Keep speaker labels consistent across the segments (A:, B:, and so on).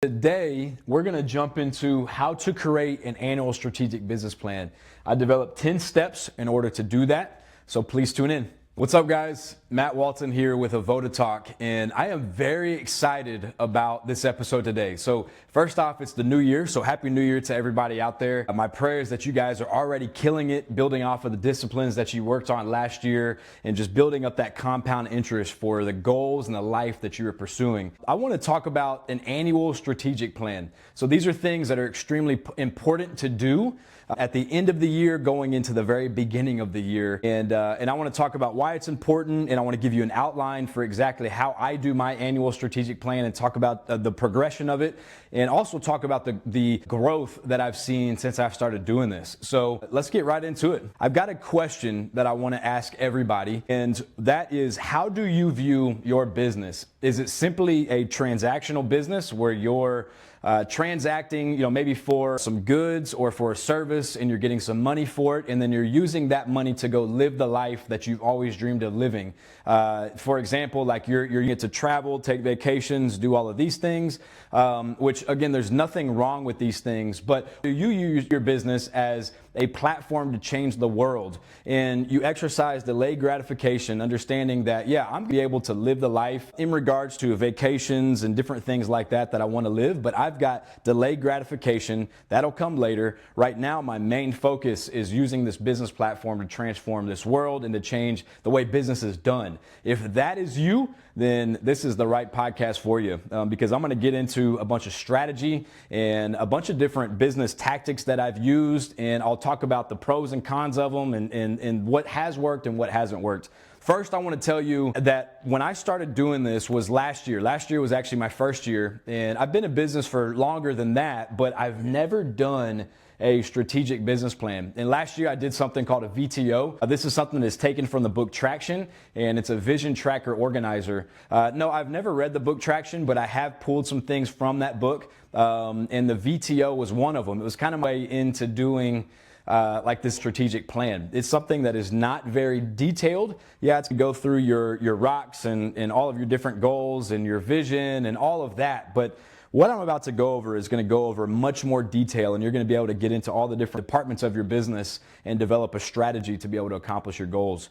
A: Today, we're going to jump into how to create an annual strategic business plan. I developed 10 steps in order to do that, so please tune in. What's up, guys? Matt Walton here with a VOTA Talk, and I am very excited about this episode today. So first off, it's the new year, so happy new year to everybody out there. My prayer is that you guys are already killing it, building off of the disciplines that you worked on last year and just building up that compound interest for the goals and the life that you are pursuing. I want to talk about an annual strategic plan. So these are things that are extremely important to do at the end of the year, going into the very beginning of the year. And I want to talk about why it's important, and I want to give you an outline for exactly how I do my annual strategic plan and talk about the progression of it, and also talk about the growth that I've seen since I've started doing this. So let's get right into it. I've got a question that I want to ask everybody, and that is, how do you view your business? Is it simply a transactional business where you're transacting, maybe for some goods or for a service, and you're getting some money for it, and then you're using that money to go live the life that you've always dreamed of living? For example, like you get to travel, take vacations, do all of these things, which again, there's nothing wrong with these things, but do you use your business as a platform to change the world, and you exercise delayed gratification, understanding that, I'm going to be able to live the life in regards to vacations and different things like that I want to live, but I've got delayed gratification. That'll come later. Right now, my main focus is using this business platform to transform this world and to change the way business is done. If that is you, then this is the right podcast for you, because I'm going to get into a bunch of strategy and a bunch of different business tactics that I've used, and I'll talk about the pros and cons of them and what has worked and what hasn't worked. First, I want to tell you that when I started doing this was last year. Last year was actually my first year, and I've been in business for longer than that, but I've never done a strategic business plan. And last year I did something called a VTO. This is something that's taken from the book Traction, and it's a vision tracker organizer. No, I've never read the book Traction, but I have pulled some things from that book, and the VTO was one of them. It was kind of my way into doing like this strategic plan. It's something that is not very detailed. It's to go through your rocks and all of your different goals and your vision and all of that. But what I'm about to go over is going to go over much more detail, and you're going to be able to get into all the different departments of your business and develop a strategy to be able to accomplish your goals.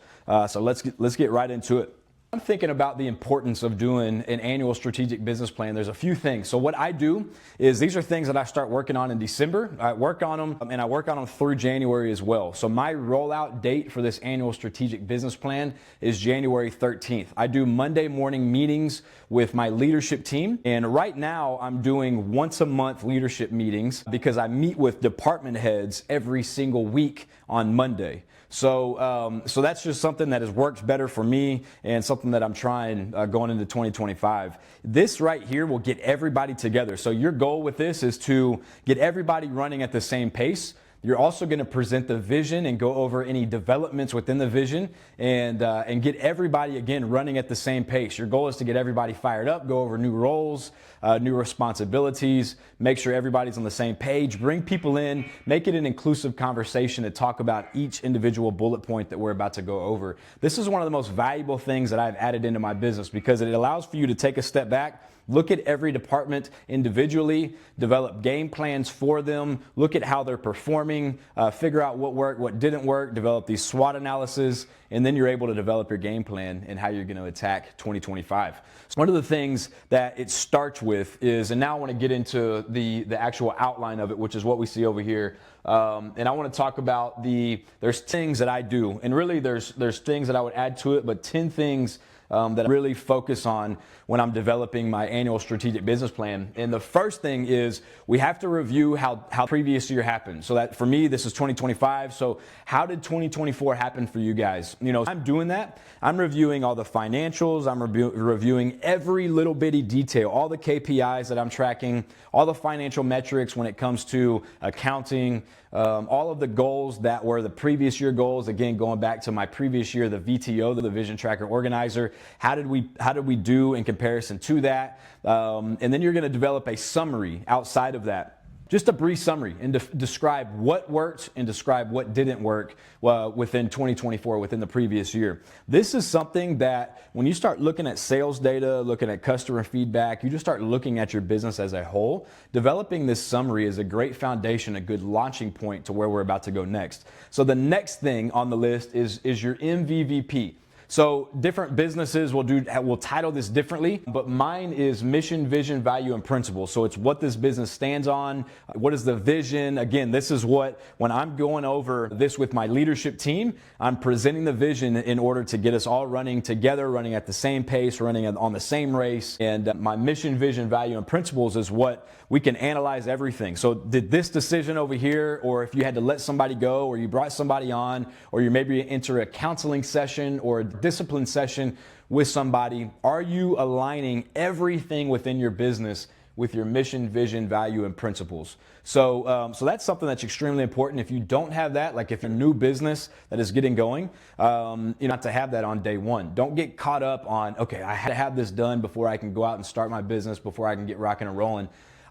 A: So let's get right into it. I'm thinking about the importance of doing an annual strategic business plan. There's a few things. So what I do is, these are things that I start working on in December. I work on them, and I work on them through January as well. So my rollout date for this annual strategic business plan is January 13th. I do Monday morning meetings with my leadership team, and right now I'm doing once a month leadership meetings because I meet with department heads every single week on Monday. So that's just something that has worked better for me, and something that I'm trying going into 2025. This right here will get everybody together. So your goal with this is to get everybody running at the same pace. You're also going to present the vision and go over any developments within the vision, and get everybody, again, running at the same pace. Your goal is to get everybody fired up, go over new roles, new responsibilities, make sure everybody's on the same page, bring people in, make it an inclusive conversation to talk about each individual bullet point that we're about to go over. This is one of the most valuable things that I've added into my business, because it allows for you to take a step back, look at every department individually, develop game plans for them, look at how they're performing, figure out what worked, what didn't work, develop these SWOT analysis, and then you're able to develop your game plan and how you're going to attack 2025. So one of the things that it starts with is, and now I want to get into the actual outline of it, which is what we see over here. And I want to talk about there's things that I do, and really there's things that I would add to it, but 10 things that I really focus on when I'm developing my annual strategic business plan. And the first thing is, we have to review how previous year happened. So that for me, this is 2025. So how did 2024 happen for you guys? I'm doing that. I'm reviewing all the financials. I'm reviewing every little bitty detail, all the KPIs that I'm tracking, all the financial metrics when it comes to accounting, all of the goals that were the previous year goals. Again, going back to my previous year, the VTO, the Vision Tracker Organizer. How did we do in comparison to that? And then you're going to develop a summary outside of that. just a brief summary and describe what worked and describe what didn't work within 2024, within the previous year. This is something that when you start looking at sales data, looking at customer feedback, you just start looking at your business as a whole. Developing this summary is a great foundation, a good launching point to where we're about to go next. So the next thing on the list is your MVVP. So different businesses will title this differently, but mine is mission, vision, value, and principles. So it's what this business stands on. What is the vision? Again, this is what, when I'm going over this with my leadership team, I'm presenting the vision in order to get us all running together, running at the same pace, running on the same race. And my mission, vision, value, and principles is what we can analyze everything. So did this decision over here, or if you had to let somebody go, or you brought somebody on, or you maybe enter a counseling session or a discipline session with somebody, are you aligning everything within your business with your mission, vision, value, and principles? So that's something that's extremely important. If you don't have that, like if you're a new business that is getting going, not to have that on day one. Don't get caught up on, okay, I had to have this done before I can go out and start my business, before I can get rocking and rolling.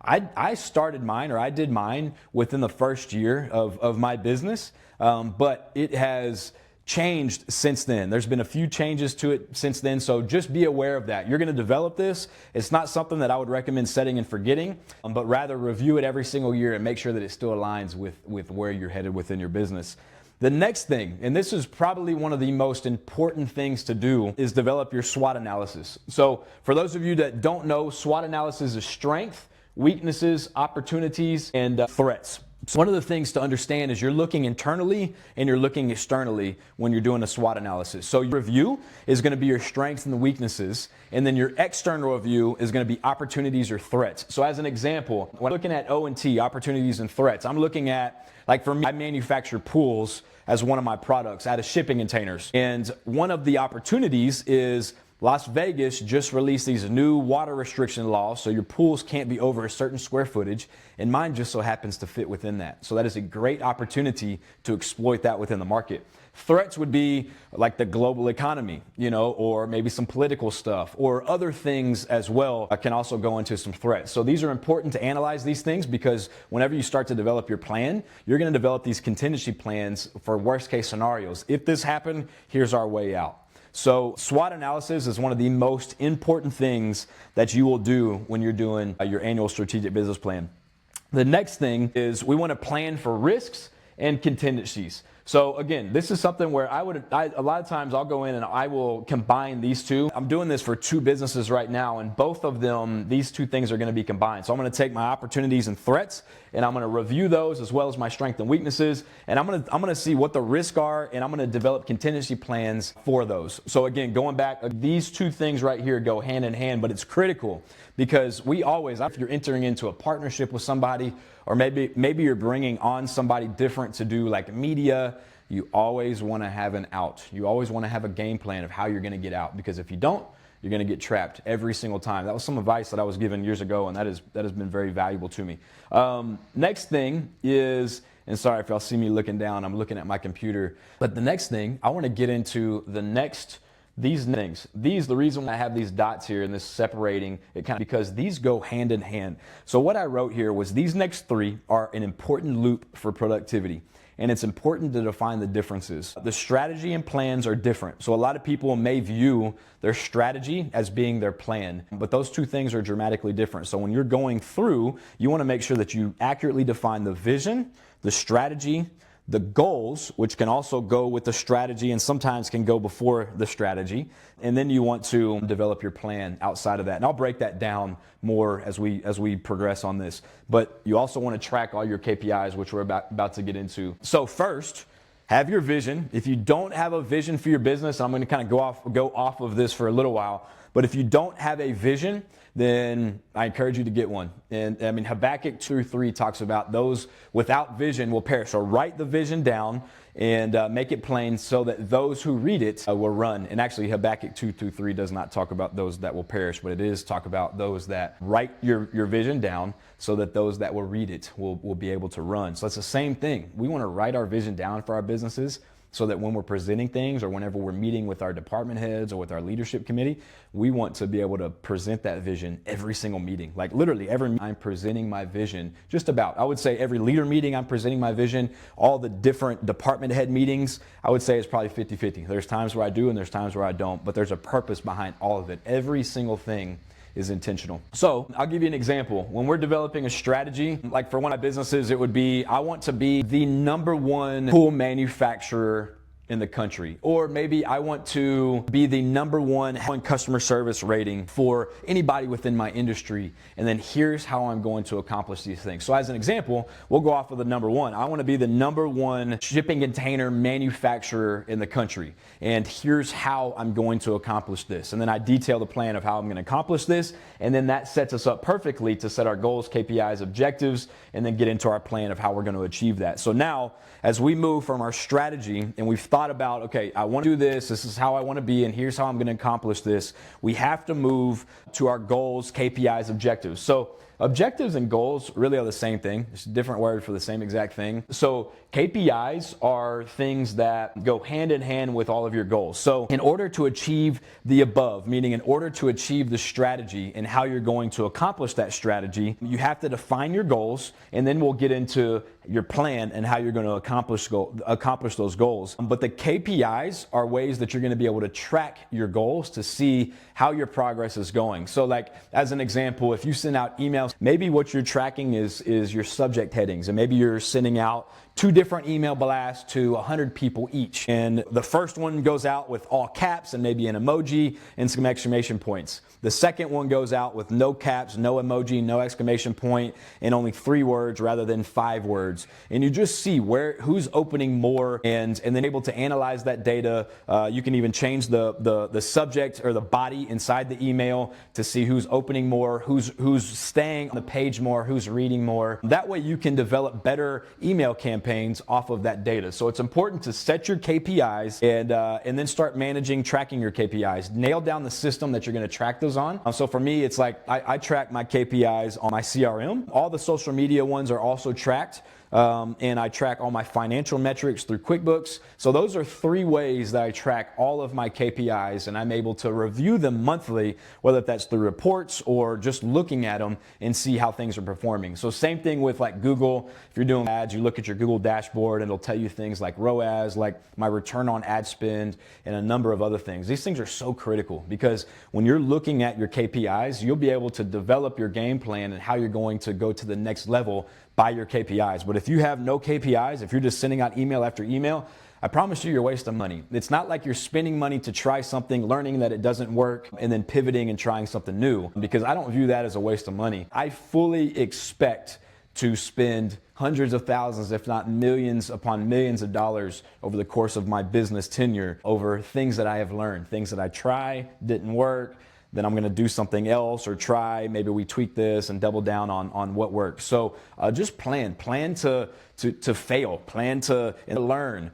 A: I started mine, or I did mine within the first year of my business, but it has changed since then. There's been a few changes to it since then, so just be aware of that. You're going to develop this. It's not something that I would recommend setting and forgetting, but rather review it every single year and make sure that it still aligns with where you're headed within your business. The next thing, and this is probably one of the most important things to do, is develop your SWOT analysis. So for those of you that don't know, SWOT analysis is strength, weaknesses, opportunities, and threats. So one of the things to understand is you're looking internally and you're looking externally when you're doing a SWOT analysis. So your review is going to be your strengths and the weaknesses, and then your external review is going to be opportunities or threats. So as an example, when I'm looking at O&T, opportunities and threats, I'm looking at, like for me, I manufacture pools as one of my products out of shipping containers. And one of the opportunities is Las Vegas just released these new water restriction laws, so your pools can't be over a certain square footage, and mine just so happens to fit within that. So that is a great opportunity to exploit that within the market. Threats would be like the global economy, or maybe some political stuff, or other things as well can also go into some threats. So these are important to analyze these things, because whenever you start to develop your plan, you're going to develop these contingency plans for worst case scenarios. If this happened, here's our way out. So SWOT analysis is one of the most important things that you will do when you're doing your annual strategic business plan. The next thing is we want to plan for risks and contingencies. So again, this is something where a lot of times I'll go in and I will combine these two. I'm doing this for two businesses right now, and both of them, these two things are going to be combined. So I'm going to take my opportunities and threats, and I'm going to review those as well as my strengths and weaknesses, and I'm going to see what the risks are, and I'm going to develop contingency plans for those. So again, going back, these two things right here go hand in hand, but it's critical because we always, if you're entering into a partnership with somebody, or maybe you're bringing on somebody different to do like media, you always want to have an out. You always want to have a game plan of how you're going to get out, because if you don't, you're going to get trapped every single time. That was some advice that I was given years ago, and that has been very valuable to me. Next thing is, and sorry if y'all see me looking down, I'm looking at my computer, but the next thing, I want to get into these things. The reason I have these dots here and this separating it because these go hand in hand. So what I wrote here was these next three are an important loop for productivity. And it's important to define the differences. The strategy and plans are different. So a lot of people may view their strategy as being their plan, but those two things are dramatically different. So when you're going through, you want to make sure that you accurately define the vision, the strategy, the goals, which can also go with the strategy and sometimes can go before the strategy. And then you want to develop your plan outside of that. And I'll break that down more as we progress on this. But you also want to track all your KPIs, which we're about to get into. So first, have your vision. If you don't have a vision for your business, I'm going to kind of go off of this for a little while. But if you don't have a vision, then I encourage you to get one. And I mean, Habakkuk 2:3 talks about those without vision will perish. So write the vision down and make it plain so that those who read it will run. And actually, Habakkuk 2:3 does not talk about those that will perish, but it is talk about those that write your vision down so that those that will read it will be able to run. So it's the same thing. We want to write our vision down for our businesses so that when we're presenting things or whenever we're meeting with our department heads or with our leadership committee, we want to be able to present that vision every single meeting. Like literally every I'm presenting my vision, just about. I would say every leader meeting I'm presenting my vision, all the different department head meetings, I would say it's probably 50-50. There's times where I do and there's times where I don't, but there's a purpose behind all of it. Every single thing is intentional. So I'll give you an example. When we're developing a strategy, like for one of my businesses, it would be, I want to be the #1 pool manufacturer in the country. Or maybe I want to be the #1 customer service rating for anybody within my industry. And then here's how I'm going to accomplish these things. So as an example, we'll go off of the #1. I want to be the #1 shipping container manufacturer in the country. And here's how I'm going to accomplish this. And then I detail the plan of how I'm going to accomplish this. And then that sets us up perfectly to set our goals, KPIs, objectives, and then get into our plan of how we're going to achieve that. So now, as we move from our strategy and we've thought about, okay, I want to do this, this is how I want to be, and here's how I'm going to accomplish this, we have to move to our goals, KPIs, objectives. So objectives and goals really are the same thing. It's a different word for the same exact thing. So KPIs are things that go hand in hand with all of your goals. So in order to achieve the above, meaning in order to achieve the strategy and how you're going to accomplish that strategy, you have to define your goals, and then we'll get into your plan and how you're going to accomplish those goals. But the KPIs are ways that you're going to be able to track your goals to see how your progress is going. So like as an example, if you send out emails, maybe what you're tracking is your subject headings, and maybe you're sending out 2 different email blasts to 100 people each. And the first one goes out with all caps and maybe an emoji and some exclamation points. The second one goes out with no caps, no emoji, no exclamation point, and only 3 words rather than 5 words. And you just see who's opening more, and then able to analyze that data. You can even change the subject or the body inside the email to see who's opening more, who's staying on the page more, who's reading more. That way you can develop better email campaigns off of that data. So it's important to set your KPIs and then start managing, tracking your KPIs. Nail down the system that you're going to track those on. So for me, it's like I track my KPIs on my CRM. All the social media ones are also tracked. And I track all my financial metrics through QuickBooks. So those are 3 ways that I track all of my KPIs, and I'm able to review them monthly, whether that's through reports or just looking at them and see how things are performing. So same thing with like Google. If you're doing ads, you look at your Google dashboard and it'll tell you things like ROAS, like my return on ad spend, and a number of other things. These things are so critical because when you're looking at your KPIs, you'll be able to develop your game plan and how you're going to go to the next level by your KPIs. But if you have no KPIs, if you're just sending out email after email, I promise you're wasting money. It's not like you're spending money to try something, learning that it doesn't work, and then pivoting and trying something new, because I don't view that as a waste of money. I fully expect to spend hundreds of thousands, if not millions upon millions of dollars over the course of my business tenure over things that I have learned, things that I try, didn't work, then I'm going to do something else or try, maybe we tweak this and double down on what works. So just plan to fail, plan to learn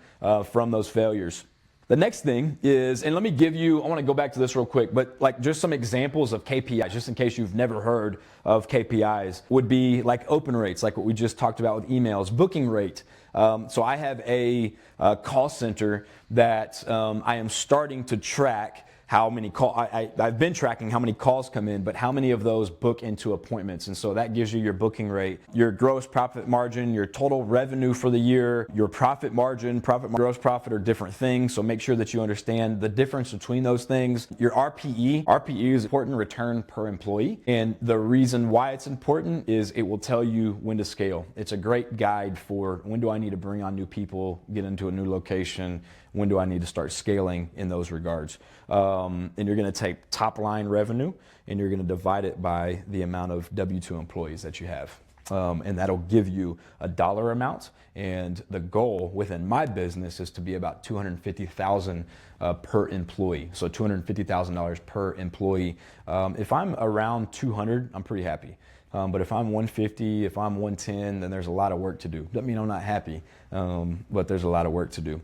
A: from those failures. The next thing is, and let me give you, I want to go back to this real quick, but like just some examples of KPIs, just in case you've never heard of KPIs, would be like open rates, like what we just talked about with emails, booking rate. So I have a call center that I am starting to track how many I've been tracking how many calls come in, but how many of those book into appointments. And so that gives you your booking rate, your gross profit margin, your total revenue for the year, your profit margin, gross profit are different things. So make sure that you understand the difference between those things. Your RPE is important, return per employee. And the reason why it's important is it will tell you when to scale. It's a great guide for when do I need to bring on new people, get into a new location, when do I need to start scaling in those regards. And you're going to take top line revenue and you're going to divide it by the amount of W-2 employees that you have. And that'll give you a dollar amount. And the goal within my business is to be about $250,000 per employee. So $250,000 per employee. If I'm around 200, I'm pretty happy. But if I'm 150, if I'm 110, then there's a lot of work to do. Doesn't mean I'm not happy, but there's a lot of work to do.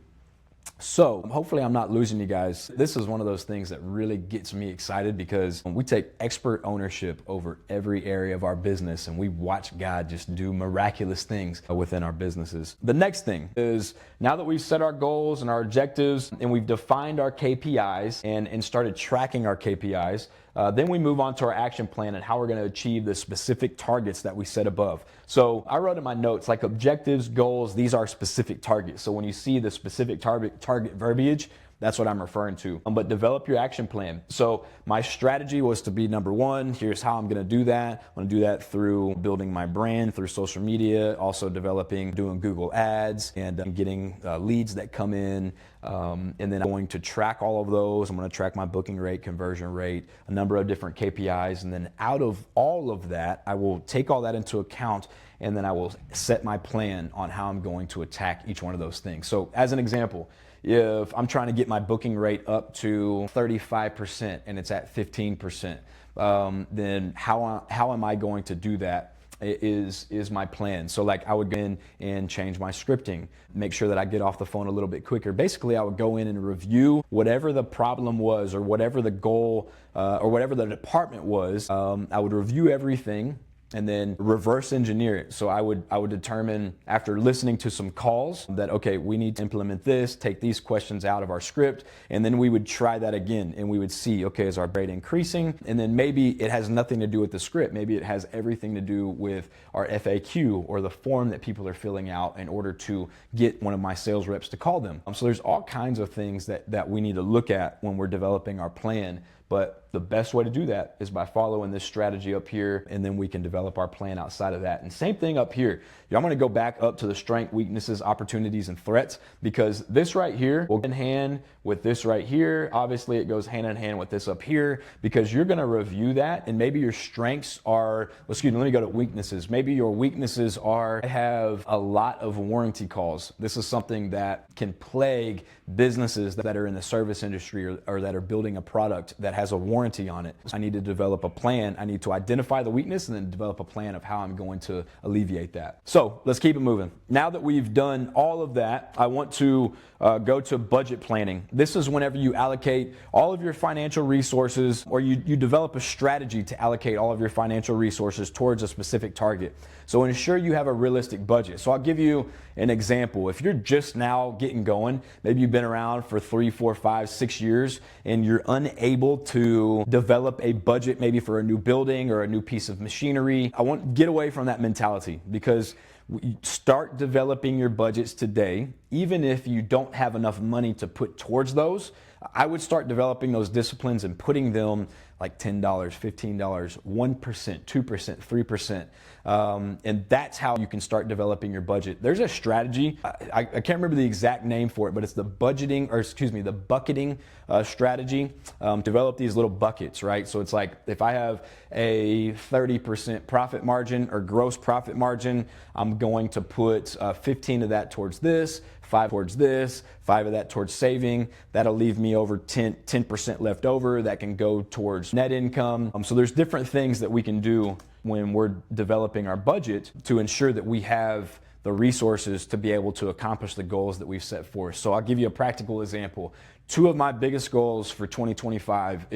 A: So hopefully I'm not losing you guys. This is one of those things that really gets me excited because we take expert ownership over every area of our business and we watch God just do miraculous things within our businesses. The next thing is, now that we've set our goals and our objectives and we've defined our KPIs and started tracking our KPIs, then we move on to our action plan and how we're going to achieve the specific targets that we set above. So I wrote in my notes, like objectives, goals, these are specific targets. So when you see the specific target verbiage, that's what I'm referring to. But develop your action plan. So my strategy was to be number one. Here's how I'm going to do that. I'm going to do that through building my brand through social media, also doing Google ads and getting leads that come in. And then I'm going to track all of those. I'm going to track my booking rate, conversion rate, a number of different KPIs. And then out of all of that, I will take all that into account and then I will set my plan on how I'm going to attack each one of those things. So as an example, if I'm trying to get my booking rate up to 35% and it's at 15%, then how am I going to do that is my plan. So like I would go in and change my scripting, make sure that I get off the phone a little bit quicker. Basically, I would go in and review whatever the problem was or whatever the goal or whatever the department was. I would review everything and then reverse engineer it. So I would determine after listening to some calls that, okay, we need to implement this, take these questions out of our script, and then we would try that again and we would see, okay, is our rate increasing? And then maybe it has nothing to do with the script. Maybe it has everything to do with our FAQ or the form that people are filling out in order to get one of my sales reps to call them. So there's all kinds of things that we need to look at when we're developing our plan. But the best way to do that is by following this strategy up here, and then we can develop our plan outside of that. And same thing up here. I'm going to go back up to the strength, weaknesses, opportunities, and threats, because this right here will go in hand with this right here. Obviously, it goes hand in hand with this up here, because you're going to review that, and maybe your strengths are, excuse me, let me go to weaknesses. Maybe your weaknesses are, I have a lot of warranty calls. This is something that can plague businesses that are in the service industry or that are building a product that has a warranty on it. I need to develop a plan. I need to identify the weakness and then develop a plan of how I'm going to alleviate that. So let's keep it moving. Now that we've done all of that, I want to go to budget planning. This is whenever you allocate all of your financial resources, or you develop a strategy to allocate all of your financial resources towards a specific target. So ensure you have a realistic budget. So I'll give you an example. If you're just now getting going, maybe you've been around for 3, 4, 5, 6 years, and you're unable to develop a budget maybe for a new building or a new piece of machinery, I want to get away from that mentality, because start developing your budgets today. Even if you don't have enough money to put towards those, I would start developing those disciplines and putting them like $10, $15, 1%, 2%, 3%. And that's how you can start developing your budget. There's a strategy. I can't remember the exact name for it, but it's the the bucketing strategy. Develop these little buckets, right? So it's like, if I have a 30% profit margin or gross profit margin, I'm going to put 15 of that towards this, 5 towards this, 5 of that towards saving. That'll leave me over 10% left over that can go towards net income. So there's different things that we can do when we're developing our budget to ensure that we have the resources to be able to accomplish the goals that we've set forth. So I'll give you a practical example. 2 of my biggest goals for 2025,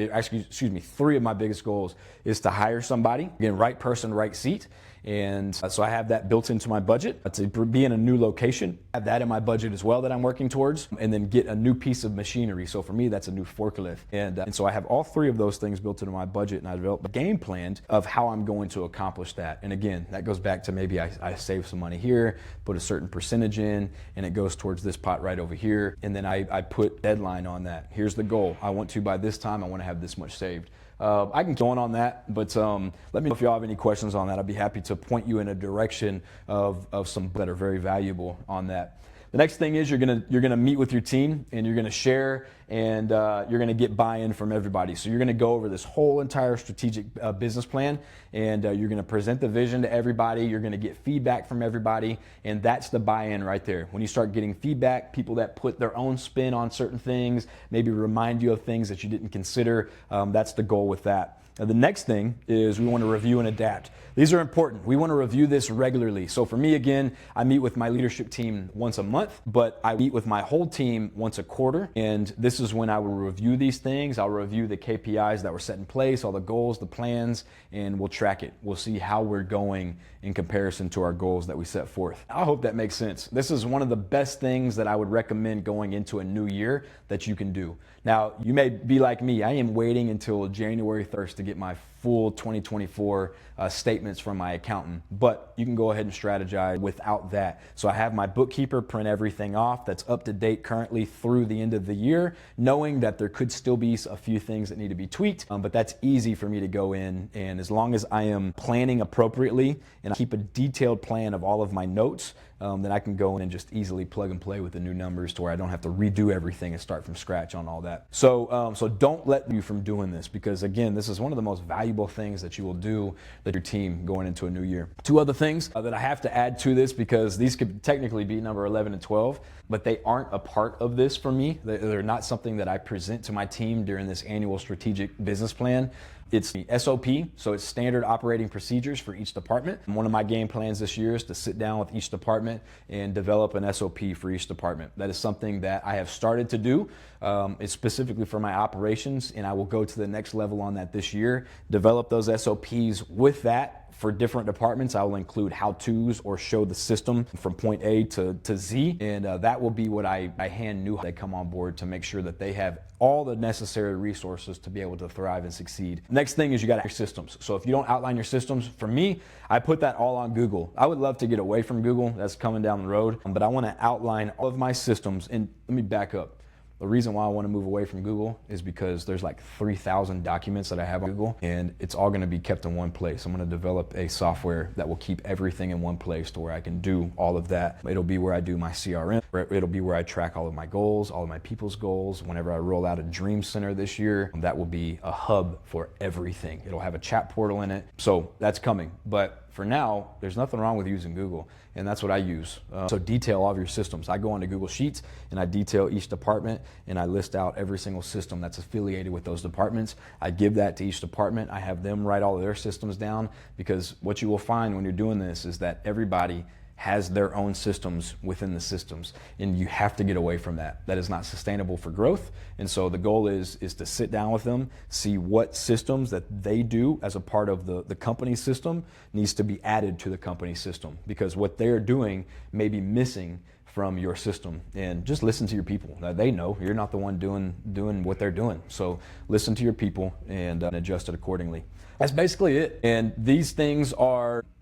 A: three of my biggest goals is to hire somebody. Again, right person, right seat. And so I have that built into my budget. To be in a new location, I have that in my budget as well that I'm working towards, and then get a new piece of machinery. So for me, that's a new forklift. And so I have all 3 of those things built into my budget, and I developed a game plan of how I'm going to accomplish that. And again, that goes back to maybe I save some money here, put a certain percentage in, and it goes towards this pot right over here. And then I put deadline on that. Here's the goal. I want to, by this time, I want to have this much saved. I can go on that, but let me know if y'all have any questions on that. I'd be happy to point you in a direction of some that are very valuable on that. The next thing is you're gonna meet with your team, and you're gonna share, and you're gonna get buy-in from everybody. So you're gonna go over this whole entire strategic business plan, and you're gonna present the vision to everybody. You're gonna get feedback from everybody, and that's the buy-in right there. When you start getting feedback, people that put their own spin on certain things, maybe remind you of things that you didn't consider, that's the goal with that. Now, the next thing is we want to review and adapt. These are important. We want to review this regularly. So for me, again, I meet with my leadership team once a month, but I meet with my whole team once a quarter. And this is when I will review these things. I'll review the KPIs that were set in place, all the goals, the plans, and we'll track it. We'll see how we're going in comparison to our goals that we set forth. I hope that makes sense. This is one of the best things that I would recommend going into a new year that you can do. Now, you may be like me. I am waiting until January 1st to get my full 2024 statements from my accountant, but you can go ahead and strategize without that. So I have my bookkeeper print everything off that's up to date currently through the end of the year, knowing that there could still be a few things that need to be tweaked, but that's easy for me to go in. And as long as I am planning appropriately and I keep a detailed plan of all of my notes, then I can go in and just easily plug and play with the new numbers to where I don't have to redo everything and start from scratch on all that. So don't let you from doing this, because again, this is one of the most valuable things that you will do with your team going into a new year. Two other things that I have to add to this, because these could technically be number 11 and 12, but they aren't a part of this for me. They're not something that I present to my team during this annual strategic business plan. It's the SOP, so it's standard operating procedures for each department. And one of my game plans this year is to sit down with each department and develop an SOP for each department. That is something that I have started to do. It's specifically for my operations, and I will go to the next level on that this year. Develop those SOPs with that. For different departments, I will include how-tos or show the system from point A to Z, and that will be what I hand new they come on board to make sure that they have all the necessary resources to be able to thrive and succeed. Next thing is you got your systems. So if you don't outline your systems, for me, I put that all on Google. I would love to get away from Google. That's coming down the road, but I want to outline all of my systems. And let me back up. The reason why I want to move away from Google is because there's like 3,000 documents that I have on Google, and it's all going to be kept in one place. I'm going to develop a software that will keep everything in one place to where I can do all of that. It'll be where I do my CRM. It'll be where I track all of my goals, all of my people's goals. Whenever I roll out a dream center this year, that will be a hub for everything. It'll have a chat portal in it. So that's coming. But for now, there's nothing wrong with using Google, and that's what I use. So detail all of your systems. I go onto Google Sheets and I detail each department, and I list out every single system that's affiliated with those departments. I give that to each department. I have them write all of their systems down, because what you will find when you're doing this is that everybody has their own systems within the systems, and you have to get away from that. That is not sustainable for growth. And so the goal is to sit down with them, see what systems that they do as a part of the company system needs to be added to the company system, because what they're doing may be missing from your system. And just listen to your people. They know you're not the one doing what they're doing. So listen to your people and adjust it accordingly. That's basically it. And these things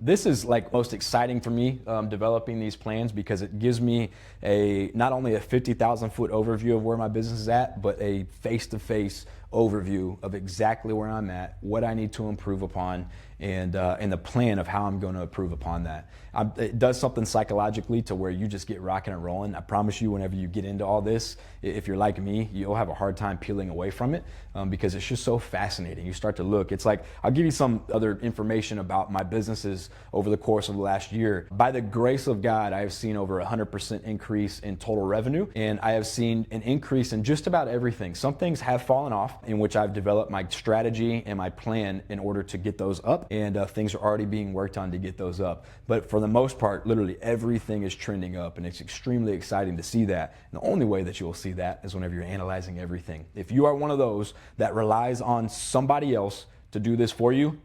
A: this is like most exciting for me, developing these plans, because it gives me not only a 50,000 foot overview of where my business is at, but a face-to-face overview of exactly where I'm at, what I need to improve upon, and the plan of how I'm going to improve upon that. It does something psychologically to where you just get rocking and rolling. I promise you, whenever you get into all this, if you're like me, you'll have a hard time peeling away from it, because it's just so fascinating. You start to look. It's like, I'll give you some other information about my businesses over the course of the last year. By the grace of God, I have seen over 100% increase in total revenue, and I have seen an increase in just about everything. Some things have fallen off, in which I've developed my strategy and my plan in order to get those up, and things are already being worked on to get those up. But for the most part, literally everything is trending up, and it's extremely exciting to see that. And the only way that you will see that is whenever you're analyzing everything. If you are one of those that relies on somebody else to do this for you,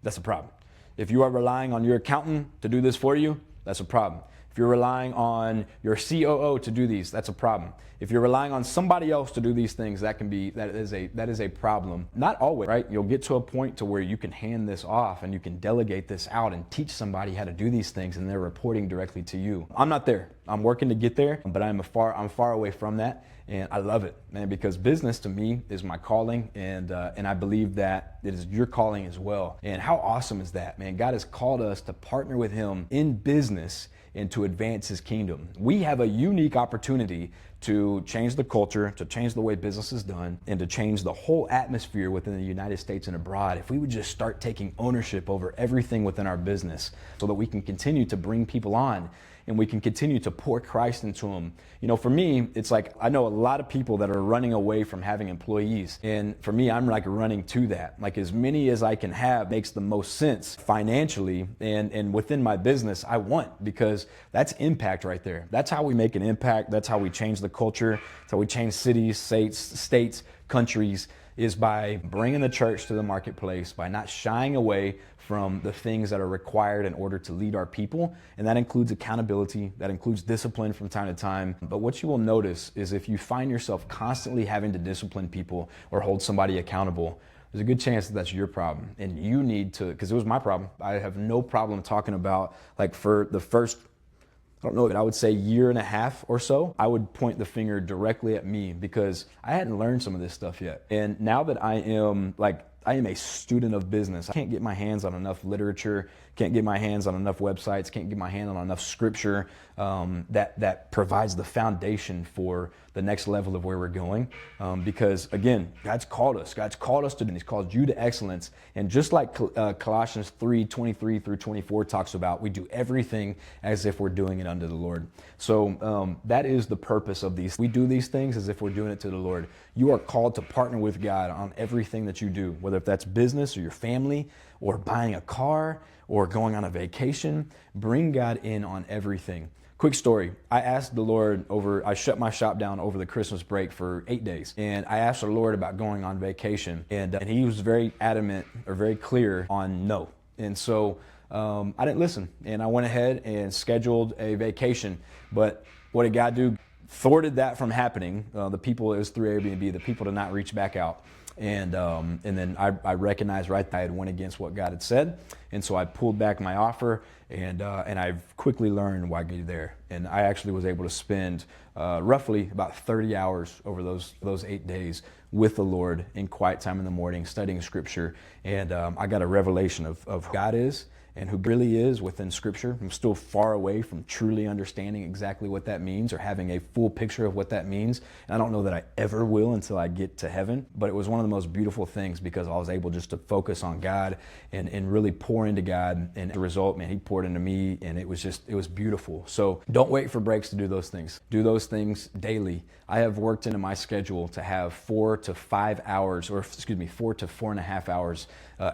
A: that's a problem. If you are relying on your accountant to do this for you, that's a problem. If you're relying on your COO to do these, that's a problem. If you're relying on somebody else to do these things, that is a problem. Not always, right? You'll get to a point to where you can hand this off and you can delegate this out and teach somebody how to do these things, and they're reporting directly to you. I'm not there. I'm working to get there, but I'm far away from that. And I love it, man, because business to me is my calling, and I believe that it is your calling as well. And how awesome is that, man? God has called us to partner with Him in business and to advance His kingdom. We have a unique opportunity to change the culture, to change the way business is done, and to change the whole atmosphere within the United States and abroad. If we would just start taking ownership over everything within our business, so that we can continue to bring people on, and we can continue to pour Christ into them. You know, for me, it's like I know a lot of people that are running away from having employees. And for me, I'm like running to that. Like as many as I can have makes the most sense financially and within my business I want, because that's impact right there. That's how we make an impact. That's how we change the culture. That's how we change cities, states, countries, is by bringing the church to the marketplace, by not shying away from the things that are required in order to lead our people. And that includes accountability, that includes discipline from time to time. But what you will notice is if you find yourself constantly having to discipline people or hold somebody accountable, there's a good chance that that's your problem. And you need to, because it was my problem. I have no problem talking about, like, for the first, I don't know, I would say year and a half or so, I would point the finger directly at me because I hadn't learned some of this stuff yet. And now that I am a student of business, I can't get my hands on enough literature, can't get my hands on enough websites, can't get my hand on enough scripture that provides the foundation for the next level of where we're going. Because again, God's called us to, and He's called you to excellence. And just like Colossians 3:23 through 24 talks about, we do everything as if we're doing it unto the Lord. So that is the purpose of these. We do these things as if we're doing it to the Lord. You are called to partner with God on everything that you do, whether if that's business or your family or buying a car or going on a vacation. Bring God in on everything. Quick story. I asked the Lord I shut my shop down over the Christmas break for 8 days. And I asked the Lord about going on vacation. And He was very adamant or very clear on no. And so I didn't listen. And I went ahead and scheduled a vacation. But what did God do? Thwarted that from happening. The people, it was through Airbnb, the people did not reach back out. And then I recognized right that I had went against what God had said. And so I pulled back my offer, and I quickly learned why God there. And I actually was able to spend roughly about 30 hours over those 8 days with the Lord in quiet time in the morning, studying scripture. And I got a revelation of who God is and who really is within Scripture. I'm still far away from truly understanding exactly what that means or having a full picture of what that means. And I don't know that I ever will until I get to heaven. But it was one of the most beautiful things because I was able just to focus on God and really pour into God. And the result, man, He poured into me, and it was beautiful. So don't wait for breaks to do those things. Do those things daily. I have worked into my schedule to have 4 to 5 hours, 4 to 4.5 hours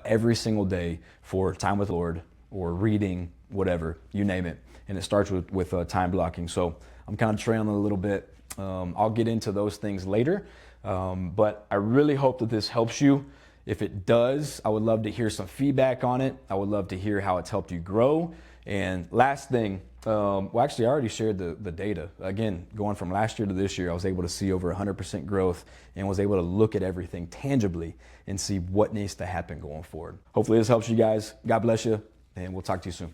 A: every single day for time with the Lord or reading, whatever, you name it. And it starts with time blocking. So I'm kind of trailing a little bit. I'll get into those things later. But I really hope that this helps you. If it does, I would love to hear some feedback on it. I would love to hear how it's helped you grow. And last thing, actually I already shared the data. Again, going from last year to this year, I was able to see over 100% growth and was able to look at everything tangibly and see what needs to happen going forward. Hopefully this helps you guys. God bless you, and we'll talk to you soon.